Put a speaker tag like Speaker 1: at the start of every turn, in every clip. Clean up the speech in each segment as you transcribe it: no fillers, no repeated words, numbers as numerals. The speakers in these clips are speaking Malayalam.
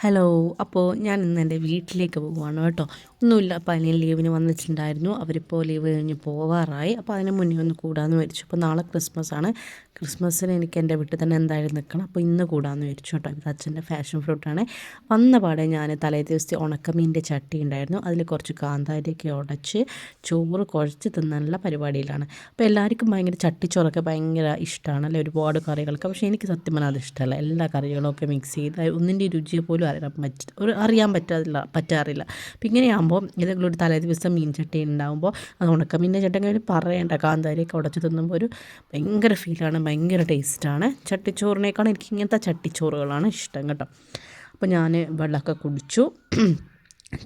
Speaker 1: ഹലോ. അപ്പോൾ ഞാൻ ഇന്ന് എൻ്റെ വീട്ടിലേക്ക് പോവുകയാണ് കേട്ടോ. ഒന്നുമില്ല, അപ്പോൾ അനിയൻ ലീവിന് വന്നിട്ടുണ്ടായിരുന്നു. അവരിപ്പോൾ ലീവ് കഴിഞ്ഞ് പോവാറായി. അപ്പോൾ അതിന് മുന്നേ ഒന്ന് കൂടാമെന്ന് വിചാരിച്ചു. അപ്പോൾ നാളെ ക്രിസ്മസാണ്. ക്രിസ്മസിന് എനിക്ക് എൻ്റെ വീട്ടിൽ തന്നെ എന്തായാലും നിൽക്കണം. അപ്പോൾ ഇന്ന് കൂടാമെന്ന് വിചാരിച്ചു കേട്ടോ. ഇത് അച്ഛൻ്റെ പാഷൻ ഫ്രൂട്ടാണ്. വന്ന പാടെ ഞാൻ തലേ ദിവസത്തെ ഉണക്കമീൻ്റെ ചട്ടി ഉണ്ടായിരുന്നു, അതിൽ കുറച്ച് കാന്താരിയൊക്കെ ഉടച്ച് ചോറ് കുഴച്ച് തിന്നാനുള്ള പരിപാടിയിലാണ്. അപ്പോൾ എല്ലാവർക്കും ഭയങ്കര ചട്ടിച്ചോറൊക്കെ ഭയങ്കര ഇഷ്ടമാണ് അല്ലേ, ഒരുപാട് കറികളൊക്കെ. പക്ഷേ എനിക്ക് സത്യം പറഞ്ഞാൽ അത് ഇഷ്ടമല്ല. എല്ലാ കറികളൊക്കെ മിക്സ് ചെയ്ത് ഒന്നിൻ്റെ രുചിയെ പോലും അറിയാൻ പറ്റാറില്ല. അപ്പം ഇങ്ങനെയാകുമ്പോൾ ഇതെങ്കിലും ഒരു തലേ ദിവസം മീൻ ചട്ടി ഉണ്ടാകുമ്പോൾ അത് ഉണക്കമീൻ്റെ ചട്ടി പറയേണ്ട, കാന്താരിയൊക്കെ ഉടച്ച് തിന്നുമ്പോൾ ഒരു ഭയങ്കര ഫീലാണ്, ഭയങ്കര ടേസ്റ്റാണ്. ചട്ടിച്ചോറിനേക്കാളും എനിക്ക് ഇങ്ങനത്തെ ചട്ടിച്ചോറുകളാണ് ഇഷ്ടം കേട്ടോ. അപ്പോൾ ഞാൻ വെള്ളമൊക്കെ കുടിച്ചു.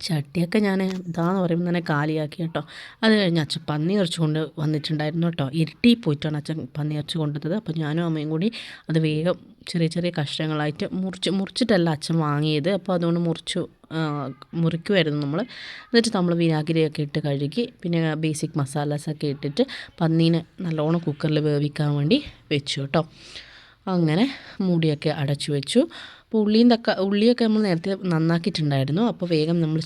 Speaker 1: ചട്ടിയൊക്കെ ഞാൻ ഇതാന്ന് പറയുമ്പോൾ തന്നെ കാലിയാക്കി കേട്ടോ. അത് കഴിഞ്ഞ് അച്ഛൻ പന്നി ഇറച്ചി കൊണ്ട് വന്നിട്ടുണ്ടായിരുന്നു കേട്ടോ. ഇരുട്ടി പോയിട്ടാണ് അച്ഛൻ പന്നി ഇറച്ചി കൊണ്ടുവന്നത്. അപ്പോൾ ഞാനും അമ്മയും കൂടി അത് വേഗം ചെറിയ ചെറിയ കഷ്ണങ്ങളായിട്ട് മുറിച്ചിട്ടല്ല അച്ഛൻ വാങ്ങിയത്. അപ്പോൾ അതുകൊണ്ട് മുറിക്കുമായിരുന്നു നമ്മൾ. എന്നിട്ട് നമ്മൾ വിനാഗിരിയൊക്കെ ഇട്ട് കഴുകി പിന്നെ ബേസിക് മസാലാസൊക്കെ ഇട്ടിട്ട് പന്നീനെ നല്ലോണം കുക്കറിൽ വേവിക്കാൻ വേണ്ടി വെച്ചു കേട്ടോ. അങ്ങനെ മൂടിയൊക്കെ അടച്ചു വെച്ചു. അപ്പോൾ ഉള്ളിയൊക്കെ നമ്മൾ നേരത്തെ നന്നാക്കിയിട്ടുണ്ടായിരുന്നു. അപ്പോൾ വേഗം നമ്മൾ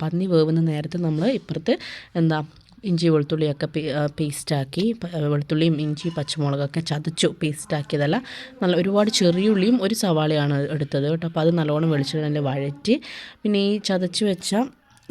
Speaker 1: പന്നി വേവുന്ന നേരത്തെ നമ്മൾ ഇപ്പുറത്ത് ഇഞ്ചി വെളുത്തുള്ളിയൊക്കെ പേസ്റ്റാക്കി, വെളുത്തുള്ളിയും ഇഞ്ചി പച്ചമുളകൊക്കെ ചതച്ചു പേസ്റ്റാക്കിയതല്ല, നല്ല ഒരുപാട് ചെറിയുള്ളിയും ഒരു സവാളയാണ് എടുത്തത് കേട്ടോ. അപ്പോൾ അത് നല്ലോണം വെളിച്ചെണ്ണയിൽ വഴറ്റി പിന്നെ ഈ ചതച്ച് വെച്ച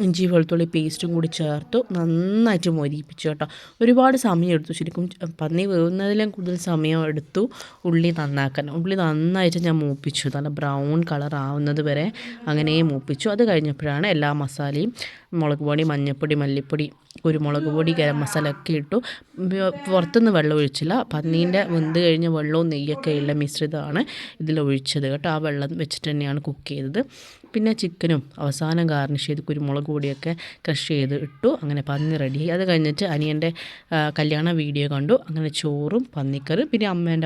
Speaker 1: ഇഞ്ചി വെളുത്തുള്ളി പേസ്റ്റും കൂടി ചേർത്തു നന്നായിട്ട് മൊരിയിപ്പിച്ചു കേട്ടോ. ഒരുപാട് സമയം എടുത്തു, ശരിക്കും പന്നി വേവുന്നതിലും കൂടുതൽ സമയം എടുത്തു ഉള്ളി നന്നാക്കാൻ. ഉള്ളി നന്നായിട്ട് ഞാൻ മൂപ്പിച്ചു, നല്ല ബ്രൗൺ കളർ ആവുന്നത് വരെ അങ്ങനെ മൂപ്പിച്ചു. അത് കഴിഞ്ഞപ്പോഴാണ് എല്ലാ മസാലയും മുളക് പൊടി, മഞ്ഞൾപ്പൊടി, മല്ലിപ്പൊടി, കുരുമുളക് പൊടി, ഗരം മസാല ഒക്കെ ഇട്ടു. പുറത്തുനിന്ന് വെള്ളം ഒഴിച്ചില്ല. പന്നീൻ്റെ വെന്ത് കഴിഞ്ഞ വെള്ളവും നെയ്യൊക്കെ ഉള്ള മിശ്രിതമാണ് ഇതിൽ ഒഴിച്ചത് കേട്ടോ. ആ വെള്ളം വെച്ചിട്ട് തന്നെയാണ് കുക്ക് ചെയ്തത്. പിന്നെ ചിക്കനും അവസാനം ഗാർണിഷ് ചെയ്ത് കുരുമുളക് പൊടിയൊക്കെ ക്രഷ് ചെയ്ത് ഇട്ടു. അങ്ങനെ പന്നി റെഡി. അത് കഴിഞ്ഞിട്ട് അനിയൻ്റെ കല്യാണ വീഡിയോ കണ്ടു. അങ്ങനെ ചോറും പന്നിക്കറി പിന്നെ അമ്മേൻ്റെ